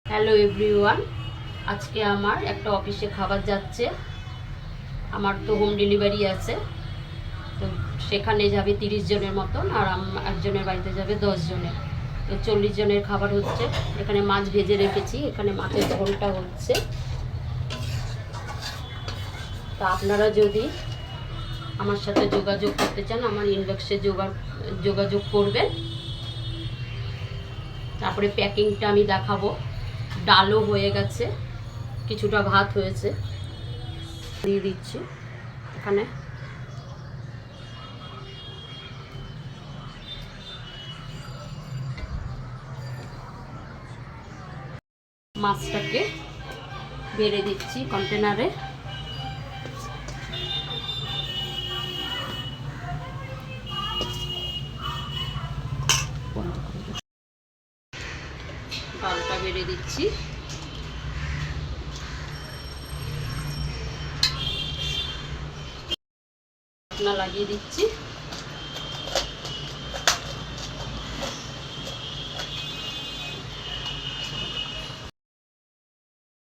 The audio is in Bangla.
হ্যালো এভরিওয়ান, আজকে আমার একটা অফিসে খাবার যাচ্ছে। আমার তো হোম ডেলিভারি আছে, তো সেখানে যাবে 30 জনের মতন, আর একজনের বাড়িতে যাবে 10 জনের, তো 40 জনের খাবার হচ্ছে। এখানে মাছ ভেজে রেখেছি, এখানে মাছের ঝোলটা হচ্ছে। তা আপনারা যদি আমার সাথে যোগাযোগ করতে চান, আমার ইনবক্সে যোগাযোগ করবেন। তারপরে প্যাকিংটা আমি দেখাবো। ডালও হয়ে গেছে, কিছুটা ভাত হয়েছে, দিয়ে দিচ্ছি এখানে। মাছটাকে বেড়ে দিচ্ছি কন্টেনারে। ডালটা বেড়ে দিচ্ছি। ঢাকনা লাগিয়ে দিচ্ছি।